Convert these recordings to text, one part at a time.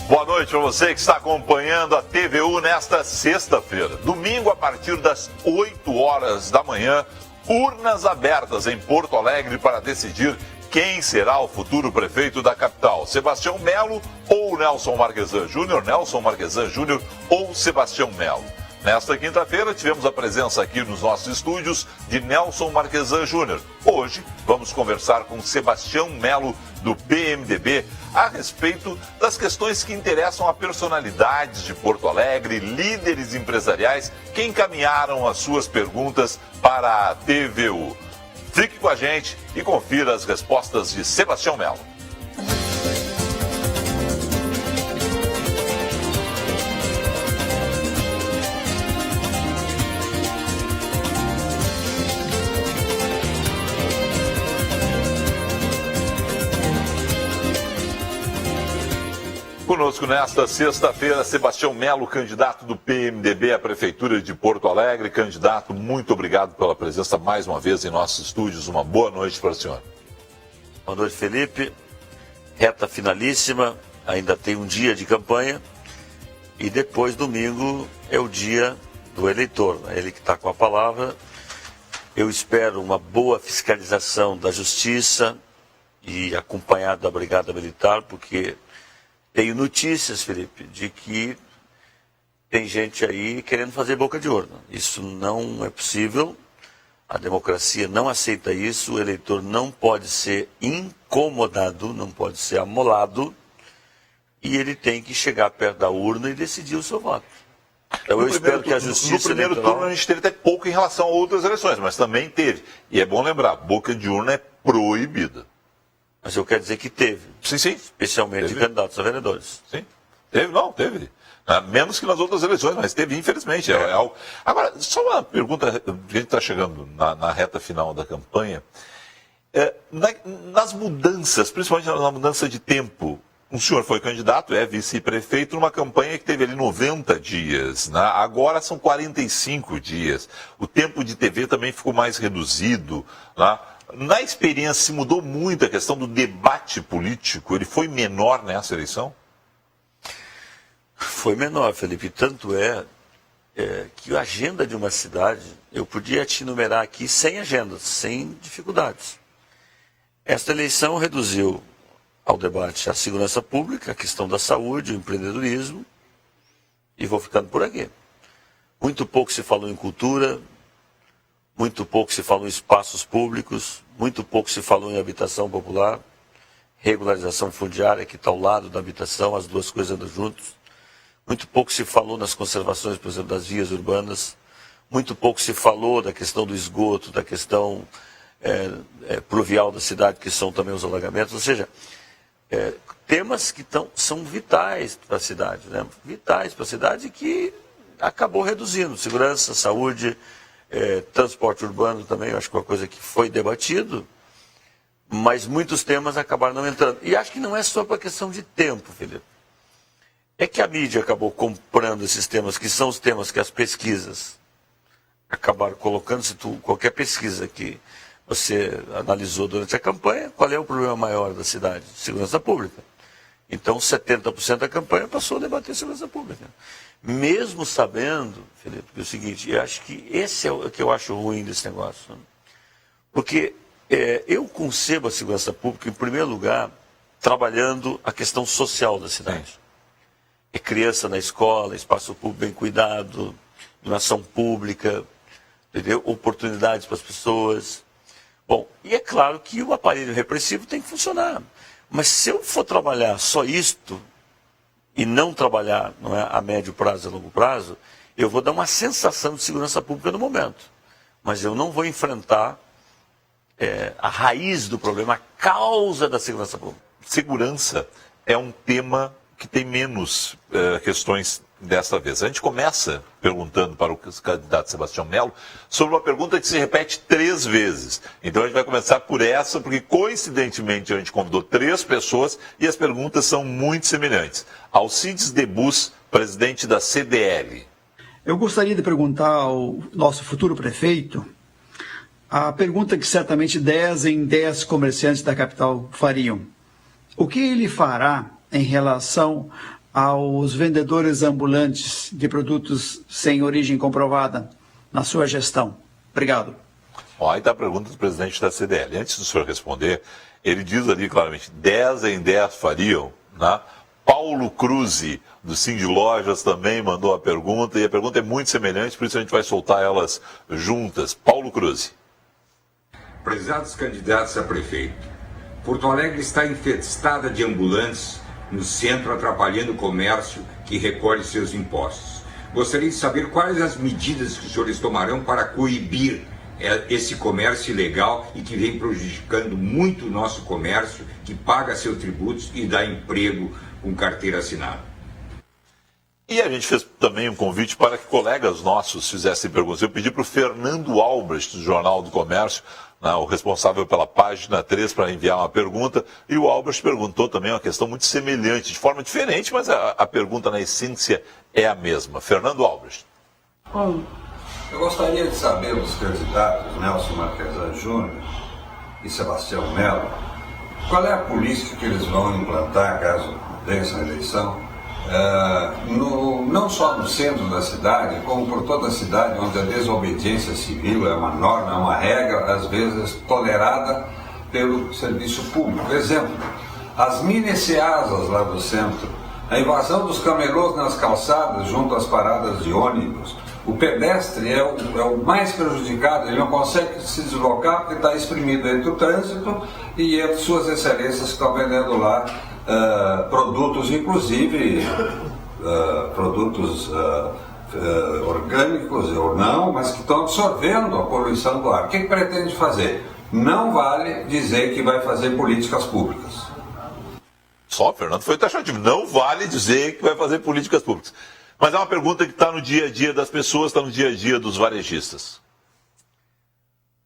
Boa noite para você que está acompanhando a TVU nesta sexta-feira. Domingo, a partir das 8 horas da manhã, urnas abertas em Porto Alegre para decidir quem será o futuro prefeito da capital. Sebastião Melo ou Nelson Marquesan Júnior, Nelson Marquesan Júnior ou Sebastião Melo. Nesta quinta-feira, tivemos a presença aqui nos nossos estúdios de Nelson Marquesan Júnior. Hoje, vamos conversar com Sebastião Melo, do PMDB, a respeito das questões que interessam a personalidades de Porto Alegre, líderes empresariais que encaminharam as suas perguntas para a TVU. Fique com a gente e confira as respostas de Sebastião Melo. Conosco nesta sexta-feira, Sebastião Melo, candidato do PMDB à Prefeitura de Porto Alegre. Candidato, muito obrigado pela presença mais uma vez em nossos estúdios. Uma boa noite para o senhor. Boa noite, Felipe. Reta finalíssima, ainda tem um dia de campanha e depois, domingo, é o dia do eleitor. É ele que está com a palavra. Eu espero uma boa fiscalização da Justiça e acompanhado da Brigada Militar, porque tenho notícias, Felipe, de que tem gente aí querendo fazer boca de urna. Isso não é possível, a democracia não aceita isso, o eleitor não pode ser incomodado, não pode ser amolado, e ele tem que chegar perto da urna e decidir o seu voto. Então eu espero que a Justiça No primeiro turno a gente teve até pouco em relação a outras eleições, mas também teve. E é bom lembrar, boca de urna é proibida. Mas eu quero dizer que teve. Sim, sim. Especialmente teve. Candidatos a vereadores. Sim. Teve. Menos que nas outras eleições, mas teve, infelizmente. É algo... Agora, só uma pergunta, a gente está chegando na reta final da campanha. Nas mudanças, principalmente na mudança de tempo, o senhor foi candidato, é vice-prefeito, numa campanha que teve ali 90 dias. Né? Agora são 45 dias. O tempo de TV também ficou mais reduzido. Né? Na experiência, se mudou muito a questão do debate político? Ele foi menor nessa eleição? Foi menor, Felipe. Tanto que a agenda de uma cidade, eu podia te enumerar aqui 100 agendas, sem dificuldades. Esta eleição reduziu ao debate a segurança pública, a questão da saúde, o empreendedorismo, e vou ficando por aqui. Muito pouco se falou em cultura, muito pouco se falou em espaços públicos, muito pouco se falou em habitação popular, regularização fundiária, que está ao lado da habitação, as duas coisas andam juntos. Muito pouco se falou nas conservações, por exemplo, das vias urbanas. Muito pouco se falou da questão do esgoto, da questão pluvial da cidade, que são também os alagamentos. Ou seja, temas que são vitais para a cidade, né? Vitais para a cidade, que acabou reduzindo. Segurança, saúde, transporte urbano também, eu acho que é uma coisa que foi debatido, mas muitos temas acabaram não entrando. E acho que não é só por questão de tempo, Felipe. É que a mídia acabou comprando esses temas, que são os temas que as pesquisas acabaram colocando. Se qualquer pesquisa que você analisou durante a campanha, qual é o problema maior da cidade? Segurança pública. Então, 70% da campanha passou a debater segurança pública. Mesmo sabendo, Felipe, que é o seguinte, eu acho que esse é o que eu acho ruim desse negócio. Né? Porque eu concebo a segurança pública, em primeiro lugar, trabalhando a questão social da cidade. É criança na escola, espaço público bem cuidado, doação pública, entendeu? Oportunidades para as pessoas. Bom, e é claro que o aparelho repressivo tem que funcionar. Mas se eu for trabalhar só isto, e não trabalhar, não é, a médio prazo e a longo prazo, eu vou dar uma sensação de segurança pública no momento. Mas eu não vou enfrentar a raiz do problema, a causa da segurança pública. Segurança é um tema que tem menos questões dessa vez. A gente começa perguntando para o candidato Sebastião Melo sobre uma pergunta que se repete 3 vezes. Então a gente vai começar por essa, porque coincidentemente a gente convidou 3 pessoas e as perguntas são muito semelhantes. Alcides Debus, presidente da CDL. Eu gostaria de perguntar ao nosso futuro prefeito a pergunta que certamente 10 em 10 comerciantes da capital fariam. O que ele fará em relação aos vendedores ambulantes de produtos sem origem comprovada na sua gestão? Obrigado. Ó, aí está a pergunta do presidente da CDL. Antes do senhor responder, ele diz ali claramente, 10 em 10 fariam, né? Paulo Cruz, do Cindy Lojas, também mandou a pergunta, e a pergunta é muito semelhante, por isso a gente vai soltar elas juntas. Paulo Cruz. Prezados candidatos a prefeito, Porto Alegre está infestada de ambulantes no centro, atrapalhando o comércio que recolhe seus impostos. Gostaria de saber quais as medidas que os senhores tomarão para coibir esse comércio ilegal e que vem prejudicando muito o nosso comércio, que paga seus tributos e dá emprego com carteira assinada. E a gente fez também um convite para que colegas nossos fizessem perguntas. Eu pedi para o Fernando Albrecht, do Jornal do Comércio, né, o responsável pela página 3, para enviar uma pergunta, e o Albrecht perguntou também uma questão muito semelhante, de forma diferente, mas a pergunta na essência é a mesma. Fernando Albrecht. Eu gostaria de saber dos candidatos Nelson Marquesan Júnior e Sebastião Melo, qual é a política que eles vão implantar caso vençam a eleição, não só no centro da cidade, como por toda a cidade, onde a desobediência civil é uma norma, é uma regra, às vezes tolerada pelo serviço público. Exemplo, as mini ceasas lá do centro, a invasão dos camelôs nas calçadas junto às paradas de ônibus. O pedestre é o mais prejudicado, ele não consegue se deslocar porque está exprimido entre o trânsito e entre suas excelências que estão vendendo lá produtos, inclusive produtos orgânicos ou não, mas que estão absorvendo a poluição do ar. O que pretende fazer? Não vale dizer que vai fazer políticas públicas. Só, Fernando, foi taxativo. Não vale dizer que vai fazer políticas públicas. Mas é uma pergunta que está no dia a dia das pessoas, está no dia a dia dos varejistas.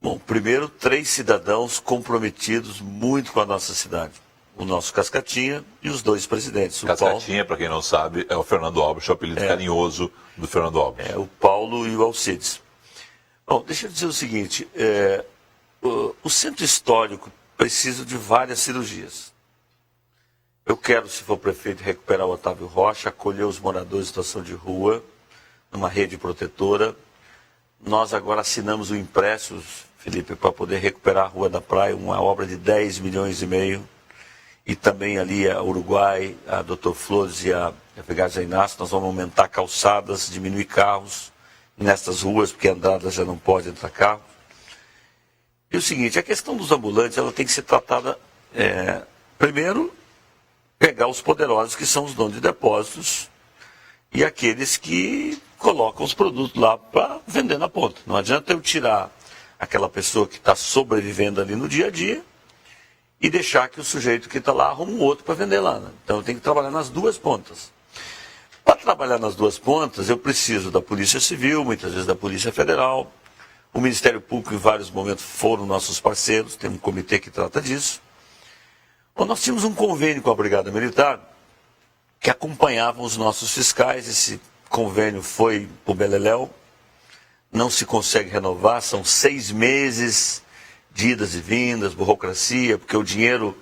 Bom, primeiro, 3 cidadãos comprometidos muito com a nossa cidade. O nosso Cascatinha e os 2 presidentes. Cascatinha, para quem não sabe, é o Fernando Albrecht, o apelido carinhoso do Fernando Albrecht. É, o Paulo e o Alcides. Bom, deixa eu dizer o seguinte, o centro histórico precisa de várias cirurgias. Eu quero, se for prefeito, recuperar o Otávio Rocha, acolher os moradores em situação de rua, numa rede protetora. Nós agora assinamos o empréstimo, Felipe, para poder recuperar a Rua da Praia, uma obra de 10 milhões e meio. E também ali a Uruguai, a Dr. Flores e a Vigário Inácio, nós vamos aumentar calçadas, diminuir carros nestas ruas, porque a Andrada já não pode entrar carro. E o seguinte, a questão dos ambulantes, ela tem que ser tratada, primeiro, pegar os poderosos, que são os donos de depósitos, e aqueles que colocam os produtos lá para vender na ponta. Não adianta eu tirar aquela pessoa que está sobrevivendo ali no dia a dia e deixar que o sujeito que está lá arruma um outro para vender lá. Né? Então eu tenho que trabalhar nas duas pontas. Para trabalhar nas duas pontas, eu preciso da Polícia Civil, muitas vezes da Polícia Federal. O Ministério Público, em vários momentos, foram nossos parceiros, tem um comitê que trata disso. Bom, nós tínhamos um convênio com a Brigada Militar que acompanhava os nossos fiscais. Esse convênio foi para o beleléu, não se consegue renovar, são 6 meses de idas e vindas, burocracia, porque o dinheiro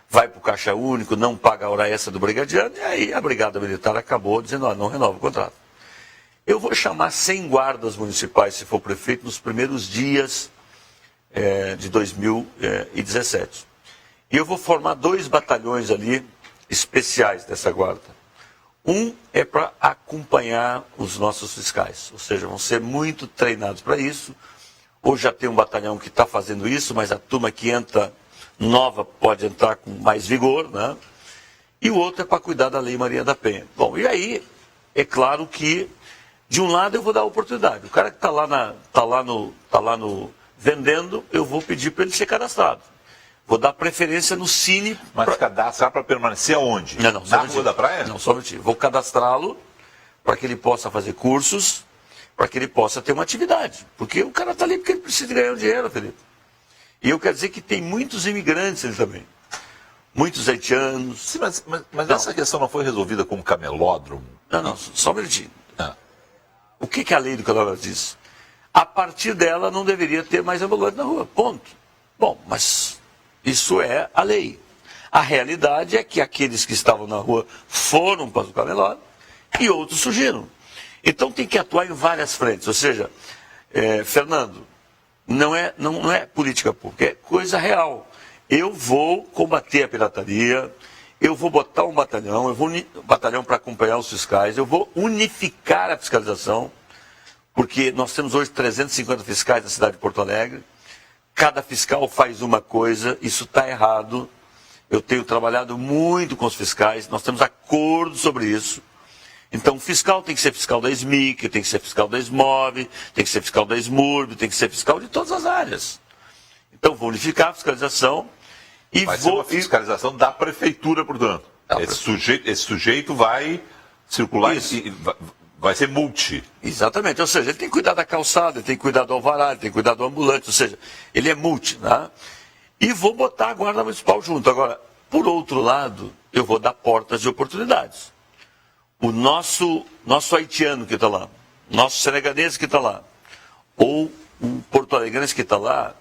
vai para o Caixa Único, não paga a hora extra do brigadiano, e aí a Brigada Militar acabou dizendo, não renova o contrato. Eu vou chamar 100 guardas municipais, se for prefeito, nos primeiros dias de 2017. E eu vou formar 2 batalhões ali, especiais dessa guarda. Um é para acompanhar os nossos fiscais, ou seja, vão ser muito treinados para isso. Hoje já tem um batalhão que está fazendo isso, mas a turma que entra nova pode entrar com mais vigor, né? E o outro é para cuidar da Lei Maria da Penha. Bom, e aí, é claro que, de um lado eu vou dar oportunidade. O cara que está lá no vendendo, eu vou pedir para ele ser cadastrado. Vou dar preferência no Cine. Mas cadastrar para permanecer aonde? Não, na Rua da Praia? Não, só um minutinho. Vou cadastrá-lo para que ele possa fazer cursos, para que ele possa ter uma atividade. Porque o cara está ali porque ele precisa ganhar dinheiro, Felipe. E eu quero dizer que tem muitos imigrantes ali também. Muitos haitianos. Sim, mas essa questão não foi resolvida com camelódromo? Não, só um minutinho. O que a lei do camelódromo diz? A partir dela não deveria ter mais ambulante na rua. Ponto. Bom, mas isso é a lei. A realidade é que aqueles que estavam na rua foram para o camelódromo e outros surgiram. Então tem que atuar em várias frentes. Ou seja, Fernando, não é política pública, é coisa real. Eu vou combater a pirataria, eu vou botar um batalhão para acompanhar os fiscais, eu vou unificar a fiscalização, porque nós temos hoje 350 fiscais na cidade de Porto Alegre, cada fiscal faz uma coisa, isso está errado. Eu tenho trabalhado muito com os fiscais, nós temos acordo sobre isso. Então, o fiscal tem que ser fiscal da SMIC, tem que ser fiscal da SMOV, tem que ser fiscal da SMURB, tem que ser fiscal de todas as áreas. Então, vou unificar a fiscalização e vai ser uma fiscalização da prefeitura, portanto. Esse sujeito vai circular e vai ser multi. Exatamente, ou seja, ele tem que cuidar da calçada, ele tem que cuidar do alvará, ele tem que cuidar do ambulante, ou seja, ele é multi, né? E vou botar a guarda municipal junto. Agora, por outro lado, eu vou dar portas de oportunidades. O nosso haitiano que está lá, nosso senegalês que está lá, ou um porto-alegrense que está lá,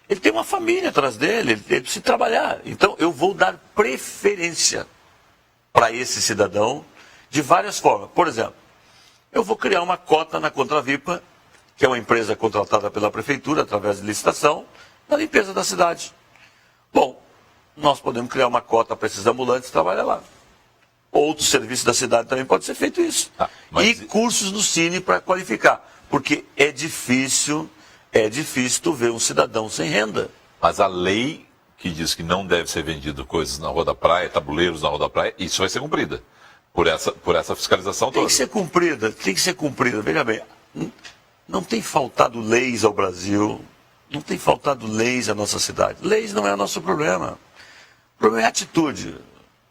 ele tem uma família atrás dele, ele precisa trabalhar. Então, eu vou dar preferência para esse cidadão de várias formas. Por exemplo, eu vou criar uma cota na Contravipa, que é uma empresa contratada pela prefeitura, através de licitação, na limpeza da cidade. Bom, nós podemos criar uma cota para esses ambulantes trabalhar lá. Outros serviços da cidade também pode ser feito isso. E cursos no Cine para qualificar. Porque é difícil tu ver um cidadão sem renda. Mas a lei que diz que não deve ser vendido coisas na Rua da Praia, tabuleiros na Rua da Praia, isso vai ser cumprida por essa fiscalização toda. Tem que ser cumprida. Veja bem, não tem faltado leis ao Brasil, não tem faltado leis à nossa cidade. Leis não é o nosso problema. O problema é atitude.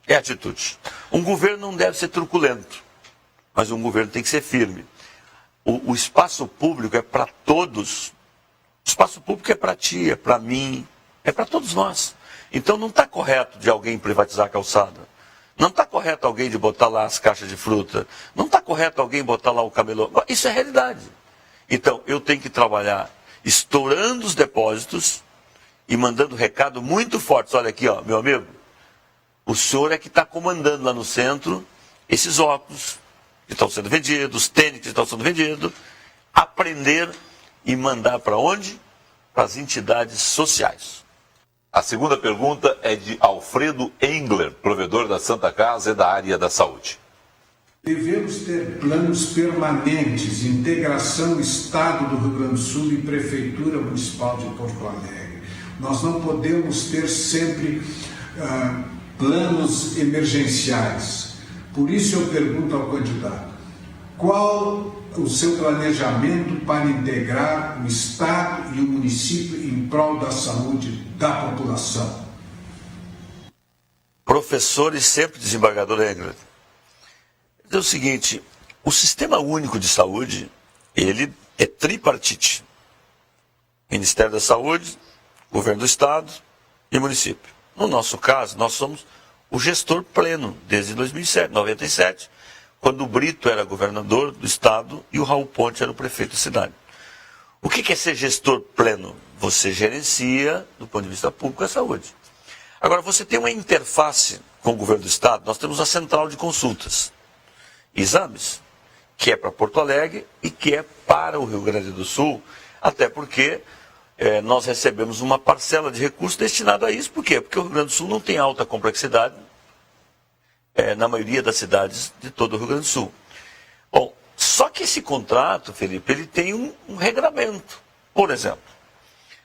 É atitude. Um governo não deve ser truculento, mas um governo tem que ser firme. O espaço público é para todos. O espaço público é para ti, é para mim, é para todos nós. Então não está correto de alguém privatizar a calçada. Não está correto alguém de botar lá as caixas de fruta. Não está correto alguém botar lá o camelô. Isso é realidade. Então eu tenho que trabalhar estourando os depósitos e mandando recado muito forte. Olha aqui, ó, meu amigo, o senhor é que está comandando lá no centro esses óculos que estão sendo vendidos, os tênis que estão sendo vendidos, aprender e mandar para onde? Para as entidades sociais. A segunda pergunta é de Alfredo Engler, provedor da Santa Casa e da área da saúde. Devemos ter planos permanentes de integração Estado do Rio Grande do Sul e Prefeitura Municipal de Porto Alegre. Nós não podemos ter sempre planos emergenciais. Por isso eu pergunto ao candidato, qual o seu planejamento para integrar o Estado e o município em prol da saúde da população? Professor e sempre desembargador Engler. É o seguinte, o Sistema Único de Saúde, ele é tripartite. Ministério da Saúde, Governo do Estado e município. No nosso caso, nós somos o gestor pleno desde 97, quando o Brito era governador do Estado e o Raul Ponte era o prefeito da cidade. O que é ser gestor pleno? Você gerencia, do ponto de vista público, a saúde. Agora, você tem uma interface com o governo do Estado, nós temos a central de consultas. Exames, que é para Porto Alegre e que é para o Rio Grande do Sul, até porque nós recebemos uma parcela de recursos destinado a isso. Por quê? Porque o Rio Grande do Sul não tem alta complexidade na maioria das cidades de todo o Rio Grande do Sul. Bom, só que esse contrato, Felipe, ele tem um regramento. Por exemplo,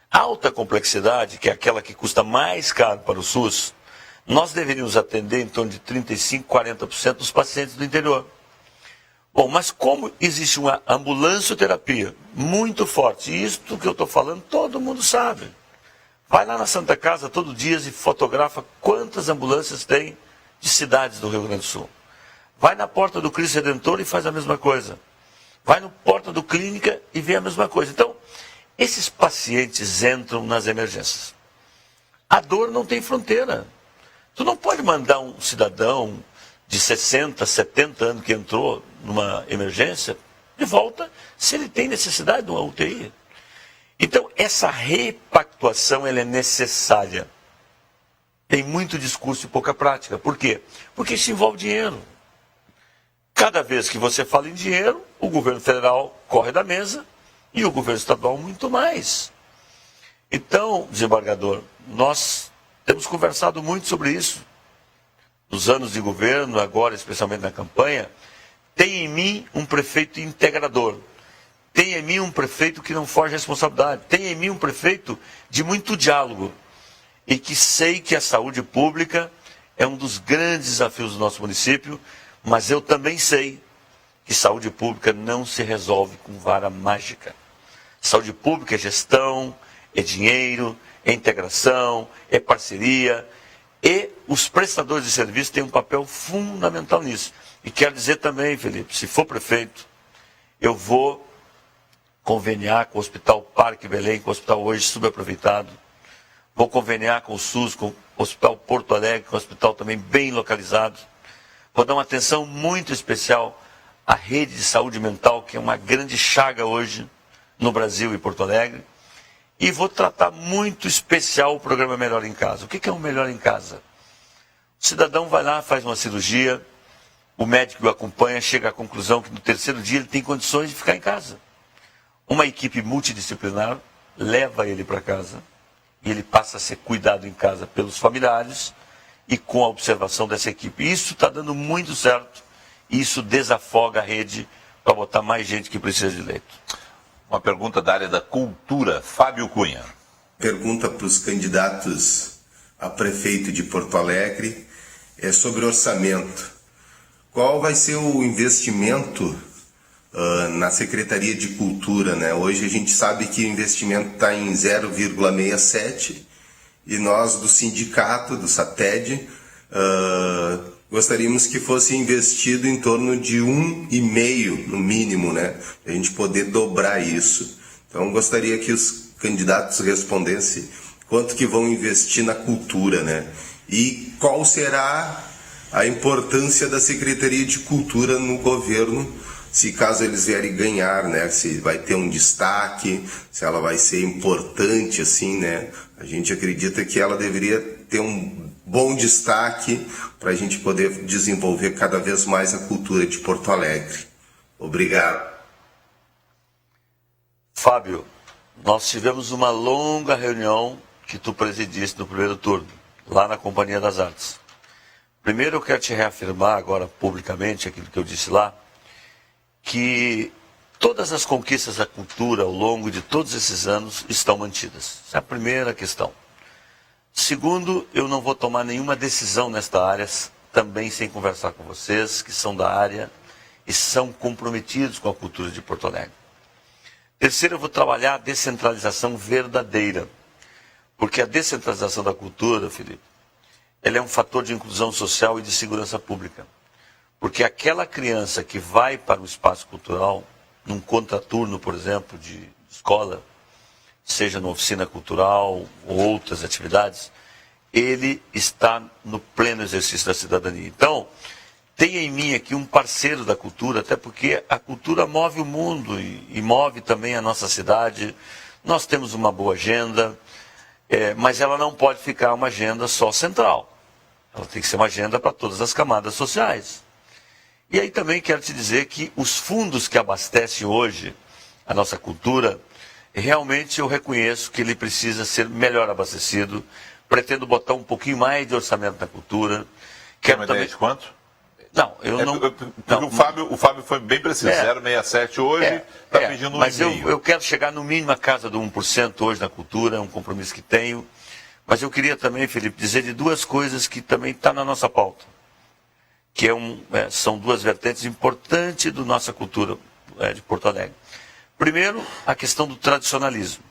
a alta complexidade, que é aquela que custa mais caro para o SUS, nós deveríamos atender em torno de 35%, 40% dos pacientes do interior. Bom, mas como existe uma ambulancioterapia muito forte, e isso que eu estou falando todo mundo sabe. Vai lá na Santa Casa todo dia e fotografa quantas ambulâncias tem de cidades do Rio Grande do Sul. Vai na porta do Cristo Redentor e faz a mesma coisa. Vai na porta do Clínica e vê a mesma coisa. Então, esses pacientes entram nas emergências. A dor não tem fronteira. Tu não pode mandar um cidadão de 60, 70 anos que entrou numa emergência de volta se ele tem necessidade de uma UTI. Então, essa repactuação ela é necessária. tem muito discurso e pouca prática. Por quê? Porque isso envolve dinheiro. Cada vez que você fala em dinheiro, o governo federal corre da mesa e o governo estadual muito mais. Então, desembargador, nós temos conversado muito sobre isso. Nos anos de governo, agora especialmente na campanha, tem em mim um prefeito integrador. Tem em mim um prefeito que não foge à responsabilidade. Tem em mim um prefeito de muito diálogo. E que sei que a saúde pública é um dos grandes desafios do nosso município, mas eu também sei que saúde pública não se resolve com vara mágica. Saúde pública é gestão, é dinheiro, é integração, é parceria. E os prestadores de serviço têm um papel fundamental nisso. E quero dizer também, Felipe, se for prefeito, eu vou conveniar com o Hospital Parque Belém, com o hospital hoje subaproveitado. Vou conveniar com o SUS, com o Hospital Porto Alegre, que é um hospital também bem localizado. Vou dar uma atenção muito especial à rede de saúde mental, que é uma grande chaga hoje no Brasil e Porto Alegre. E vou tratar muito especial o programa Melhor em Casa. O que é um Melhor em Casa? O cidadão vai lá, faz uma cirurgia, o médico o acompanha, chega à conclusão que no terceiro dia ele tem condições de ficar em casa. Uma equipe multidisciplinar leva ele para casa e ele passa a ser cuidado em casa pelos familiares e com a observação dessa equipe. Isso está dando muito certo e isso desafoga a rede para botar mais gente que precisa de leito. Uma pergunta da área da cultura, Fábio Cunha. Pergunta para os candidatos a prefeito de Porto Alegre é sobre orçamento. Qual vai ser o investimento na Secretaria de Cultura, né? Hoje a gente sabe que o investimento está em 0,67 e nós do sindicato, do SATED, gostaríamos que fosse investido em torno de 1,5 no mínimo, né? A gente poder dobrar isso. Então gostaria que os candidatos respondessem quanto que vão investir na cultura, né? E qual será a importância da Secretaria de Cultura no governo, se caso eles vierem ganhar, né? Se vai ter um destaque, se ela vai ser importante, assim, né? A gente acredita que ela deveria ter um bom destaque para a gente poder desenvolver cada vez mais a cultura de Porto Alegre. Obrigado. Fábio, nós tivemos uma longa reunião que tu presidiste no primeiro turno, lá na Companhia das Artes. Primeiro eu quero te reafirmar agora publicamente aquilo que eu disse lá, que todas as conquistas da cultura ao longo de todos esses anos estão mantidas. Essa é a primeira questão. Segundo, eu não vou tomar nenhuma decisão nesta área, também sem conversar com vocês, que são da área e são comprometidos com a cultura de Porto Alegre. Terceiro, eu vou trabalhar a descentralização verdadeira. Porque a descentralização da cultura, Felipe, ela é um fator de inclusão social e de segurança pública. Porque aquela criança que vai para o espaço cultural, num contraturno, por exemplo, de escola, seja numa oficina cultural ou outras atividades, ele está no pleno exercício da cidadania. Então, tem em mim aqui um parceiro da cultura, até porque a cultura move o mundo e move também a nossa cidade. Nós temos uma boa agenda, mas ela não pode ficar uma agenda só central. Ela tem que ser uma agenda para todas as camadas sociais. E aí também quero te dizer que os fundos que abastecem hoje a nossa cultura, realmente eu reconheço que ele precisa ser melhor abastecido. Pretendo botar um pouquinho mais de orçamento na cultura. Quer uma ideia de quanto? Não, eu não... Não, o Fábio foi bem preciso, 0,67 hoje, está pedindo 1,5. Mas eu quero chegar no mínimo a casa do 1% hoje na cultura, é um compromisso que tenho. Mas eu queria também, Felipe, dizer de duas coisas que também estão na nossa pauta. Que são duas vertentes importantes da nossa cultura de Porto Alegre. Primeiro, a questão do tradicionalismo.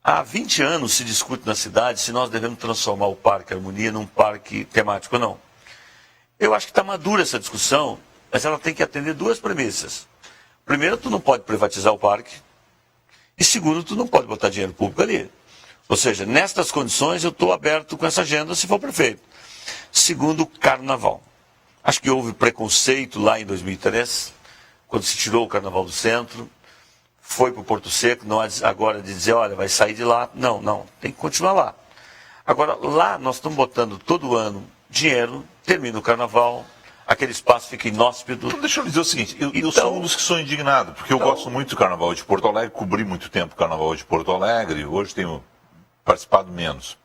Há 20 anos se discute na cidade se nós devemos transformar o Parque Harmonia num parque temático ou não. Eu acho que está madura essa discussão, mas ela tem que atender duas premissas. Primeiro, tu não pode privatizar o parque. E segundo, tu não pode botar dinheiro público ali. Ou seja, nestas condições eu estou aberto com essa agenda se for prefeito. Segundo, carnaval. Acho que houve preconceito lá em 2003, quando se tirou o Carnaval do Centro, foi para o Porto Seco, não agora de dizer, olha, vai sair de lá. Não, tem que continuar lá. Agora, lá nós estamos botando todo ano dinheiro, termina o carnaval, aquele espaço fica inóspito. Então, deixa eu dizer o seguinte, eu sou um dos que sou indignado, porque eu gosto muito do Carnaval de Porto Alegre, cobri muito tempo o Carnaval de Porto Alegre, hoje tenho participado menos.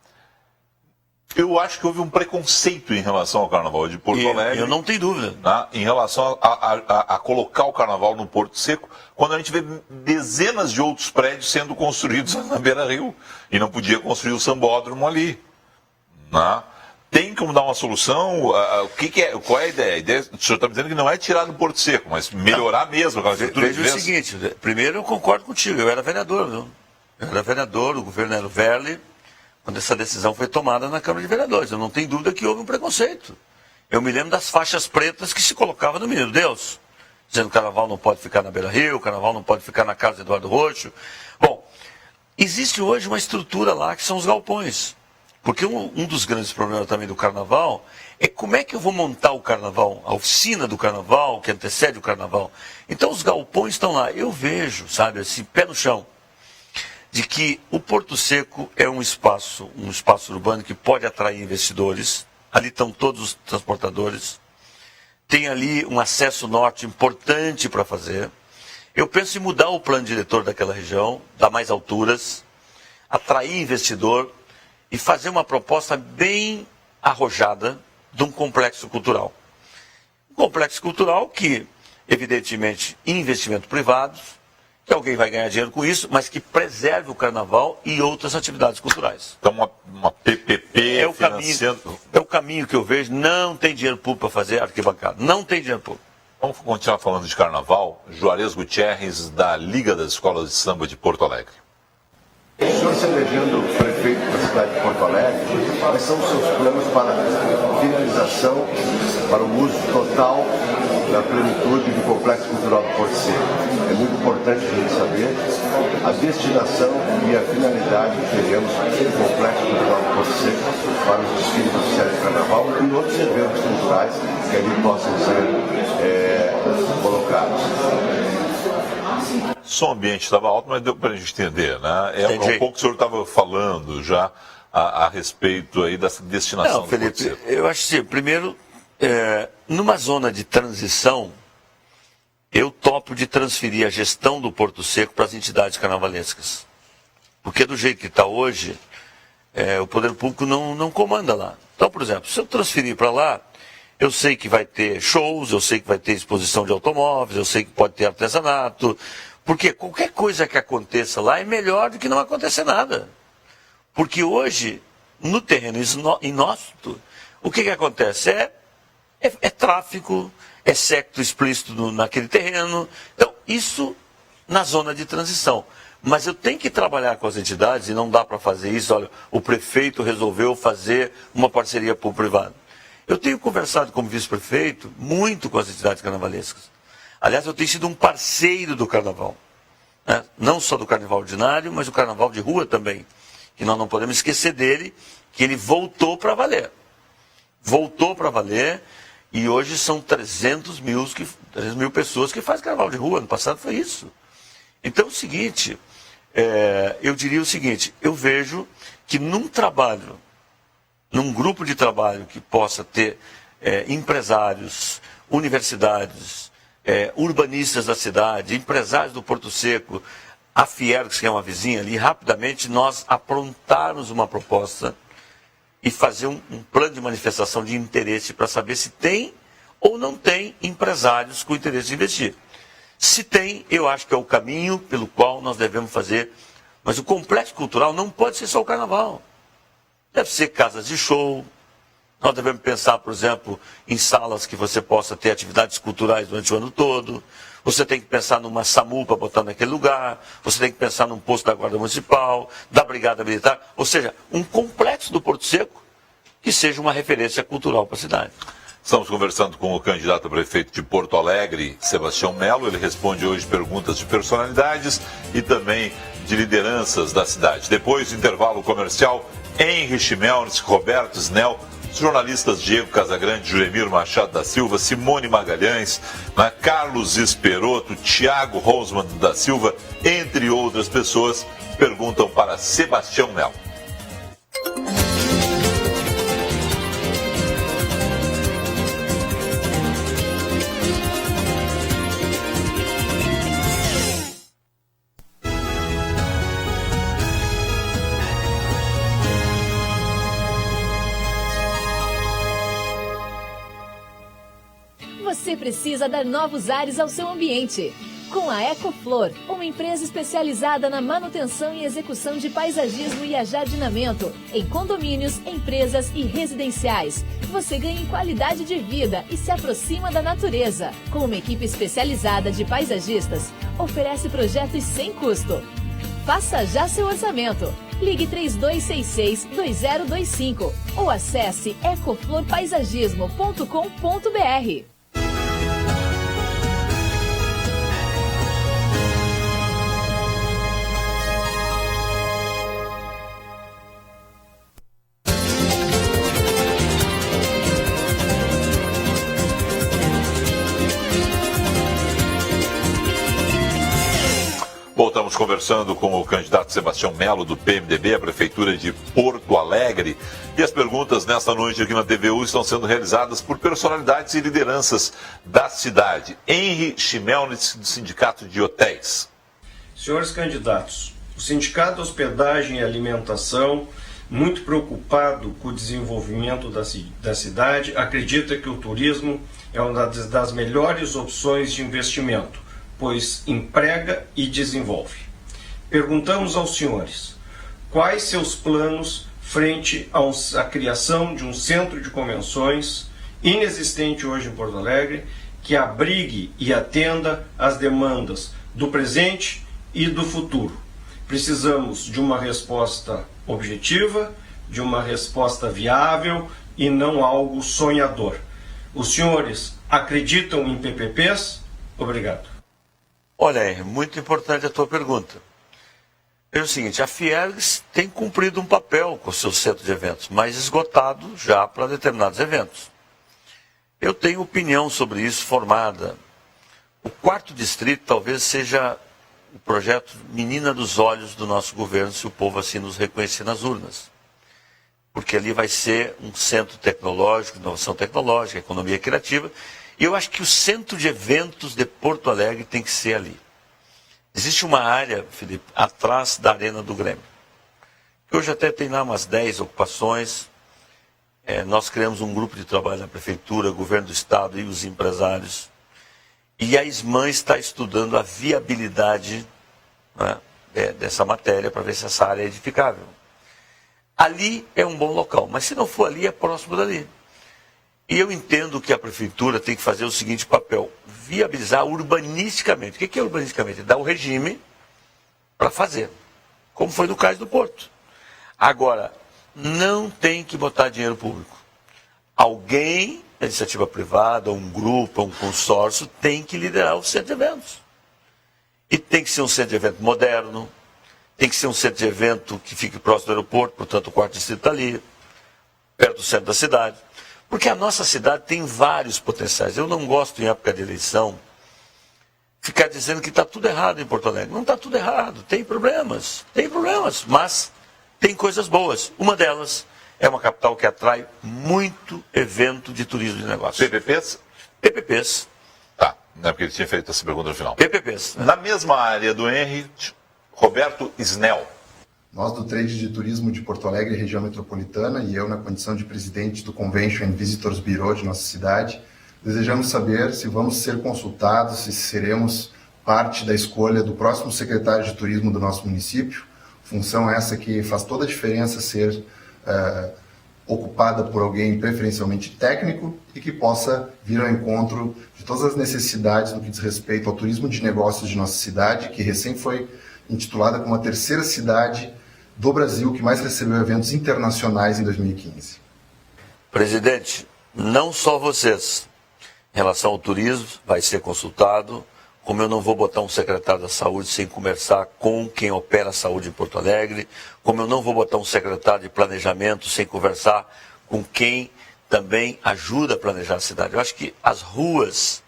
Eu acho que houve um preconceito em relação ao Carnaval de Porto Alegre. Eu não tenho dúvida. Né, em relação a colocar o Carnaval no Porto Seco, quando a gente vê dezenas de outros prédios sendo construídos na Beira-Rio, e não podia construir o sambódromo ali. Né? Tem como dar uma solução? Qual é a ideia? O senhor está dizendo que não é tirar do Porto Seco, mas melhorar mesmo. Veja o seguinte, primeiro eu concordo contigo, eu era vereador, viu? Eu era vereador, o governo era o Verli, quando essa decisão foi tomada na Câmara de Vereadores. Eu não tenho dúvida que houve um preconceito. Eu me lembro das faixas pretas que se colocavam no Menino Deus, dizendo que o Carnaval não pode ficar na Beira-Rio, o Carnaval não pode ficar na Casa de Eduardo Roxo. Bom, existe hoje uma estrutura lá que são os galpões. Porque um dos grandes problemas também do Carnaval é como é que eu vou montar o Carnaval, a oficina do Carnaval, que antecede o Carnaval. Então os galpões estão lá. Eu vejo, sabe, assim, pé no chão, de que o Porto Seco é um espaço urbano que pode atrair investidores. Ali estão todos os transportadores. Tem ali um acesso norte importante para fazer. Eu penso em mudar o plano diretor daquela região, dar mais alturas, atrair investidor e fazer uma proposta bem arrojada de um complexo cultural. Um complexo cultural que, evidentemente, investimento privado, que alguém vai ganhar dinheiro com isso, mas que preserve o Carnaval e outras atividades culturais. Então, uma PPP financiando... É o caminho que eu vejo. Não tem dinheiro público para fazer arquibancada. Não tem dinheiro público. Vamos continuar falando de Carnaval. Juarez Gutierrez, da Liga das Escolas de Samba de Porto Alegre. O senhor se elegendo prefeito da cidade de Porto Alegre, quais são os seus planos para a finalização, para o uso total da plenitude do Complexo Cultural do Porto Seco? É muito importante a gente saber a destinação e a finalidade que teremos do Complexo Cultural do Porto Seco para os desfiles oficiais de Carnaval e outros eventos culturais que ali possam ser colocados. Só o ambiente estava alto, mas deu para a gente entender, né? É um pouco que o senhor estava falando já a respeito aí dessa destinação. Não, Felipe, eu acho que, primeiro, numa zona de transição, eu topo de transferir a gestão do Porto Seco para as entidades carnavalescas. Porque do jeito que está hoje, o poder público não comanda lá. Então, por exemplo, se eu transferir para lá, eu sei que vai ter shows, eu sei que vai ter exposição de automóveis, eu sei que pode ter artesanato, porque qualquer coisa que aconteça lá é melhor do que não acontecer nada. Porque hoje, no terreno inóspito, o que acontece? É tráfico, é sexo explícito naquele terreno. Então, isso na zona de transição. Mas eu tenho que trabalhar com as entidades e não dá para fazer isso. Olha, o prefeito resolveu fazer uma parceria público-privada. Eu tenho conversado como vice-prefeito muito com as entidades carnavalescas. Aliás, eu tenho sido um parceiro do Carnaval. Né? Não só do Carnaval ordinário, mas do Carnaval de rua também. Que nós não podemos esquecer dele, que ele voltou para valer. Voltou para valer e hoje são 300 mil pessoas que fazem Carnaval de rua. Ano passado foi isso. Então é o seguinte, eu diria o seguinte, eu vejo que num grupo de trabalho que possa ter empresários, universidades, urbanistas da cidade, empresários do Porto Seco, a Fiergs, que é uma vizinha ali, rapidamente nós aprontarmos uma proposta e fazer um plano de manifestação de interesse para saber se tem ou não tem empresários com interesse de investir. Se tem, eu acho que é o caminho pelo qual nós devemos fazer. Mas o complexo cultural não pode ser só o Carnaval. Deve ser casas de show. Nós devemos pensar, por exemplo, em salas que você possa ter atividades culturais durante o ano todo. Você tem que pensar numa SAMU para botar naquele lugar. Você tem que pensar num posto da Guarda Municipal, da Brigada Militar. Ou seja, um complexo do Porto Seco que seja uma referência cultural para a cidade. Estamos conversando com o candidato a prefeito de Porto Alegre, Sebastião Melo. Ele responde hoje perguntas de personalidades e também de lideranças da cidade. Depois do intervalo comercial, Henry Chimelnes, Roberto Snell, os jornalistas Diego Casagrande, Juremir Machado da Silva, Simone Magalhães, Carlos Esperoto, Tiago Rosman da Silva, entre outras pessoas, perguntam para Sebastião Melo. você precisa dar novos ares ao seu ambiente. Com a Ecoflor, uma empresa especializada na manutenção e execução de paisagismo e ajardinamento em condomínios, empresas e residenciais, você ganha em qualidade de vida e se aproxima da natureza. Com uma equipe especializada de paisagistas, oferece projetos sem custo. Faça já seu orçamento. Ligue 3266-2025 ou acesse ecoflorpaisagismo.com.br. Voltamos conversando com o candidato Sebastião Melo, do PMDB, à Prefeitura de Porto Alegre. E as perguntas nesta noite aqui na TVU estão sendo realizadas por personalidades e lideranças da cidade. Henry Chimelnitz, do Sindicato de Hotéis. Senhores candidatos, o Sindicato Hospedagem e Alimentação, muito preocupado com o desenvolvimento da cidade, acredita que o turismo é uma das melhores opções de investimento, pois emprega e desenvolve. Perguntamos aos senhores, quais seus planos frente à criação de um centro de convenções inexistente hoje em Porto Alegre, que abrigue e atenda às demandas do presente e do futuro. Precisamos de uma resposta objetiva, de uma resposta viável e não algo sonhador. Os senhores acreditam em PPPs? Obrigado. Olha, é muito importante a tua pergunta. É o seguinte, a Fiergs tem cumprido um papel com o seu centro de eventos, mas esgotado já para determinados eventos. Eu tenho opinião sobre isso formada. O 4º distrito talvez seja o projeto menina dos olhos do nosso governo, se o povo assim nos reconhecer nas urnas. Porque ali vai ser um centro tecnológico, inovação tecnológica, economia criativa. E eu acho que o centro de eventos de Porto Alegre tem que ser ali. Existe uma área, Felipe, atrás da Arena do Grêmio. Hoje até tem lá umas 10 ocupações. Nós criamos um grupo de trabalho na Prefeitura, Governo do Estado e os empresários. E a SMAN está estudando a viabilidade, né, dessa matéria para ver se essa área é edificável. Ali é um bom local, mas se não for ali, é próximo dali. E eu entendo que a Prefeitura tem que fazer o seguinte papel, viabilizar urbanisticamente. O que é urbanisticamente? Dar o regime para fazer, como foi no caso do Porto. Agora, não tem que botar dinheiro público. Alguém, a iniciativa privada, um grupo, um consórcio, tem que liderar o centro de eventos. E tem que ser um centro de evento moderno, tem que ser um centro de evento que fique próximo do aeroporto, portanto o 4º distrito está ali, perto do centro da cidade. Porque a nossa cidade tem vários potenciais. Eu não gosto, em época de eleição, ficar dizendo que está tudo errado em Porto Alegre. Não está tudo errado, tem problemas, mas tem coisas boas. Uma delas é uma capital que atrai muito evento de turismo de negócios. PPPs? PPPs. Tá, não é porque ele tinha feito essa pergunta no final. PPPs. Na mesma área do Henry, Roberto Snell. Nós do Trade de Turismo de Porto Alegre, região metropolitana, e eu na condição de presidente do Convention and Visitors Bureau de nossa cidade, desejamos saber se vamos ser consultados, se seremos parte da escolha do próximo secretário de turismo do nosso município, função essa que faz toda a diferença ser ocupada por alguém preferencialmente técnico e que possa vir ao encontro de todas as necessidades no que diz respeito ao turismo de negócios de nossa cidade, que recém foi intitulada como a 3ª cidade do Brasil que mais recebeu eventos internacionais em 2015. Presidente, não só vocês, em relação ao turismo, vai ser consultado, como eu não vou botar um secretário da saúde sem conversar com quem opera a saúde em Porto Alegre, como eu não vou botar um secretário de planejamento sem conversar com quem também ajuda a planejar a cidade. Eu acho que as ruas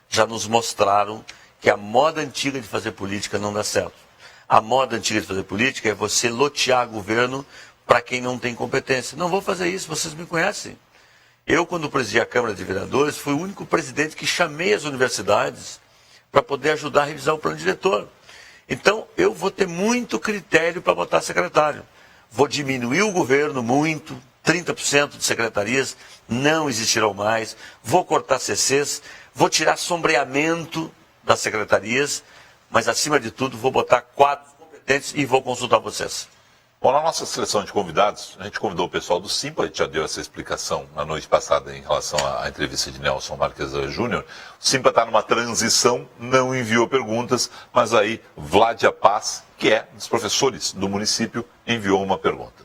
já nos mostraram que a moda antiga de fazer política não dá certo. A moda antiga de fazer política é você lotear governo para quem não tem competência. Não vou fazer isso, vocês me conhecem. Eu, quando presidi a Câmara de Vereadores, fui o único presidente que chamei as universidades para poder ajudar a revisar o plano diretor. Então, eu vou ter muito critério para botar secretário. Vou diminuir o governo muito, 30% de secretarias não existirão mais, vou cortar CCs, vou tirar sombreamento das secretarias, mas acima de tudo vou botar quadros competentes e vou consultar vocês. Bom, na nossa seleção de convidados, a gente convidou o pessoal do Simpa, a gente já deu essa explicação na noite passada em relação à entrevista de Nelson Marquesan Júnior. O Simpa está numa transição, não enviou perguntas, mas aí Vládia Paz, que é dos professores do município, enviou uma pergunta.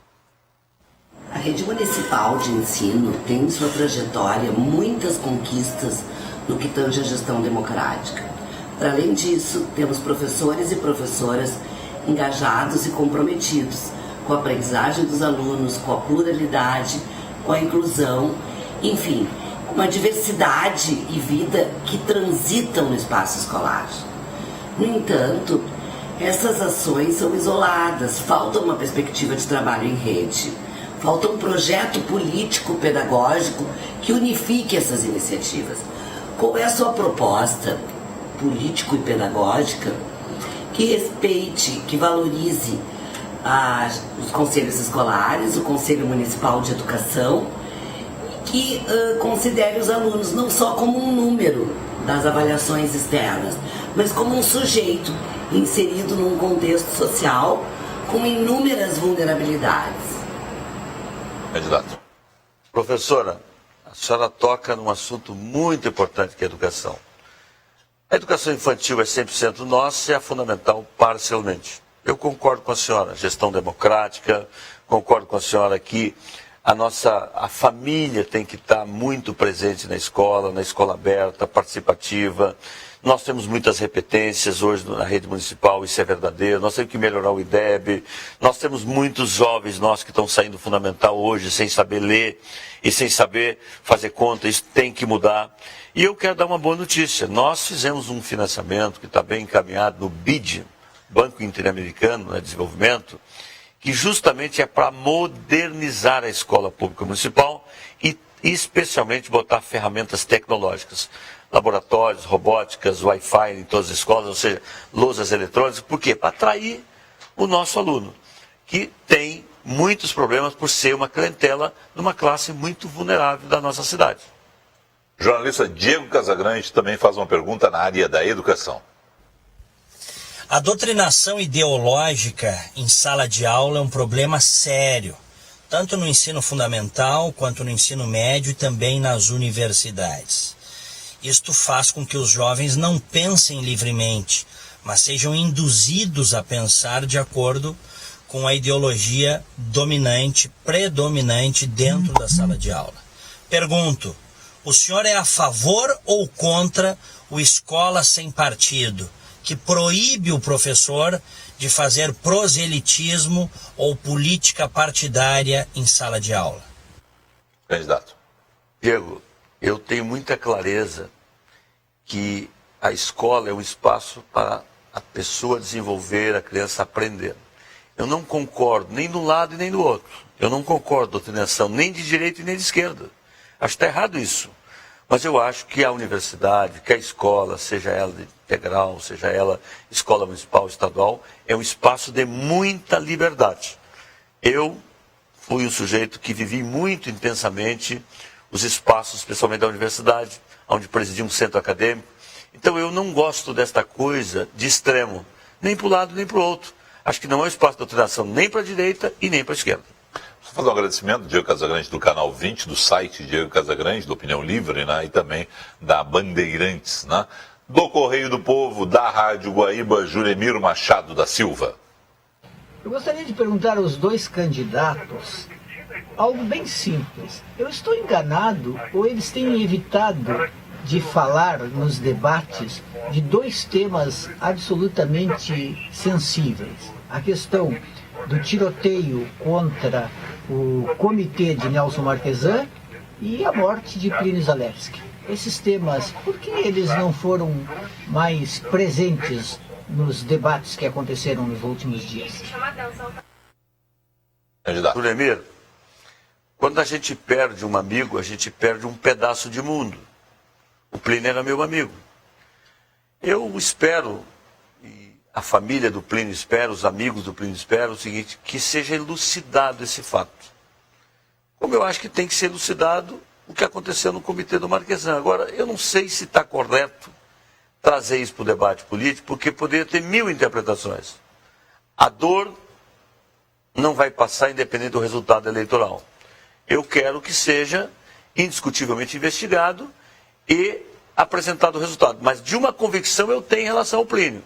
A rede municipal de ensino tem em sua trajetória muitas conquistas no que tange a gestão democrática. Para além disso, temos professores e professoras engajados e comprometidos com a aprendizagem dos alunos, com a pluralidade, com a inclusão, enfim, uma diversidade e vida que transitam no espaço escolar. No entanto, essas ações são isoladas, falta uma perspectiva de trabalho em rede, falta um projeto político-pedagógico que unifique essas iniciativas. Qual é a sua proposta político e pedagógica que respeite, que valorize os conselhos escolares, o Conselho Municipal de Educação, e que considere os alunos não só como um número das avaliações externas, mas como um sujeito inserido num contexto social com inúmeras vulnerabilidades? Candidato. Professora, a senhora toca num assunto muito importante que é a educação. A educação infantil é 100% nossa e é fundamental parcialmente. Eu concordo com a senhora, gestão democrática, concordo com a senhora que a família tem que estar muito presente na escola aberta, participativa. Nós temos muitas repetências hoje na rede municipal, isso é verdadeiro. Nós temos que melhorar o IDEB. Nós temos muitos jovens nossos que estão saindo do fundamental hoje sem saber ler e sem saber fazer conta. Isso tem que mudar. E eu quero dar uma boa notícia. Nós fizemos um financiamento que está bem encaminhado no BID, Banco Interamericano de Desenvolvimento, que justamente é para modernizar a escola pública municipal e especialmente botar ferramentas tecnológicas. Laboratórios, robóticas, Wi-Fi em todas as escolas, ou seja, lousas eletrônicas. Por quê? Para atrair o nosso aluno, que tem muitos problemas por ser uma clientela de uma classe muito vulnerável da nossa cidade. O jornalista Diego Casagrande também faz uma pergunta na área da educação. A doutrinação ideológica em sala de aula é um problema sério, tanto no ensino fundamental quanto no ensino médio e também nas universidades. Isto faz com que os jovens não pensem livremente, mas sejam induzidos a pensar de acordo com a ideologia dominante, predominante dentro da sala de aula. Pergunto, o senhor é a favor ou contra o Escola Sem Partido, que proíbe o professor de fazer proselitismo ou política partidária em sala de aula? Candidato. Diego, eu tenho muita clareza que a escola é um espaço para a pessoa desenvolver, a criança aprender. Eu não concordo nem de um lado e nem do outro. Eu não concordo com a doutrinação nem de direita e nem de esquerda. Acho que está errado isso. Mas eu acho que a universidade, que a escola, seja ela integral, seja ela escola municipal, estadual, é um espaço de muita liberdade. Eu fui um sujeito que vivi muito intensamente os espaços, especialmente da universidade, onde presidi um centro acadêmico. Então eu não gosto desta coisa de extremo, nem para um lado nem para o outro. Acho que não é um espaço de doutrinação nem para a direita e nem para a esquerda. Vou fazer um agradecimento do Diego Casagrande do canal 20, do site Diego Casagrande, do Opinião Livre, né, e também da Bandeirantes, né, do Correio do Povo, da Rádio Guaíba, Juremiro Machado da Silva. Eu gostaria de perguntar aos dois candidatos algo bem simples. Eu estou enganado ou eles têm evitado de falar nos debates de dois temas absolutamente sensíveis? A questão do tiroteio contra o comitê de Nelson Marquesan e a morte de Plínio Zalewski. Esses temas, por que eles não foram mais presentes nos debates que aconteceram nos últimos dias? Juremiro, quando a gente perde um amigo, a gente perde um pedaço de mundo. O Plínio era meu amigo. Eu espero, e a família do Plínio espera, os amigos do Plínio esperam, o seguinte, que seja elucidado esse fato. como eu acho que tem que ser elucidado o que aconteceu no Comitê do Marquesan. Agora, eu não sei se está correto trazer isso para o debate político, porque poderia ter 1000 interpretações. A dor não vai passar independente do resultado eleitoral. Eu quero que seja indiscutivelmente investigado e apresentado o resultado. Mas de uma convicção eu tenho em relação ao Plínio.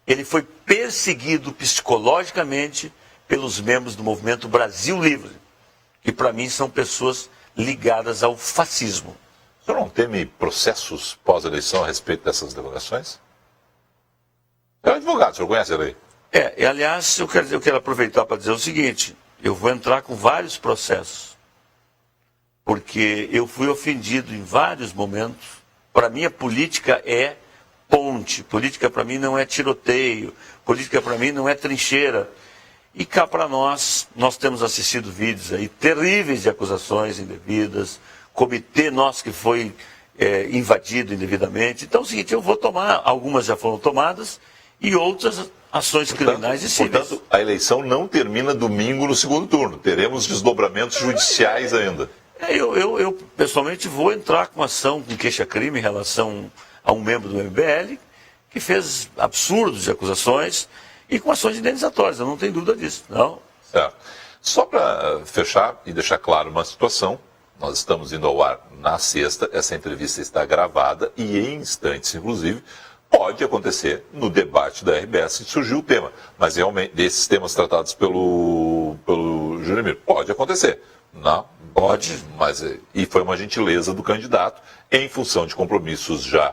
Ele foi perseguido psicologicamente pelos membros do movimento Brasil Livre, que para mim são pessoas ligadas ao fascismo. O senhor não teme processos pós-eleição a respeito dessas declarações? É um advogado, o senhor conhece a lei? Aliás, eu quero aproveitar para dizer o seguinte, eu vou entrar com vários processos, porque eu fui ofendido em vários momentos. Para mim, a política é ponte, política para mim não é tiroteio, política para mim não é trincheira. E cá para nós temos assistido vídeos aí terríveis de acusações indevidas, comitê nosso que foi invadido indevidamente. Então é o seguinte, eu vou tomar, algumas já foram tomadas, e outras ações criminais e cíveis. Portanto, a eleição não termina domingo no segundo turno. Teremos desdobramentos judiciais ainda. Eu pessoalmente vou entrar com ação com queixa-crime em relação a um membro do MBL que fez absurdos de acusações e com ações indenizatórias, eu não tenho dúvida disso. Não. Certo. Só para fechar e deixar claro uma situação, nós estamos indo ao ar na sexta, essa entrevista está gravada e em instantes, inclusive, pode acontecer no debate da RBS se surgir o tema. Mas realmente, desses temas tratados pelo Juremir, pode acontecer. Não, pode, mas e foi uma gentileza do candidato em função de compromissos já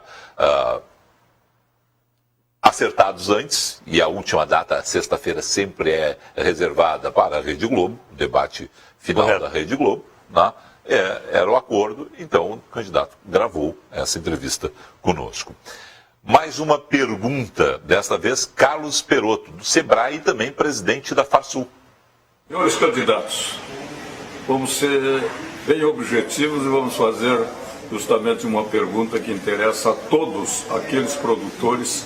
acertados antes, e a última data, sexta-feira, sempre é reservada para a Rede Globo, o debate final da Rede Globo, né? Era o acordo, então o candidato gravou essa entrevista conosco. Mais uma pergunta, desta vez Carlos Perotto, do Sebrae e também presidente da Farsul. Senhores candidatos, vamos ser bem objetivos e vamos fazer justamente uma pergunta que interessa a todos aqueles produtores,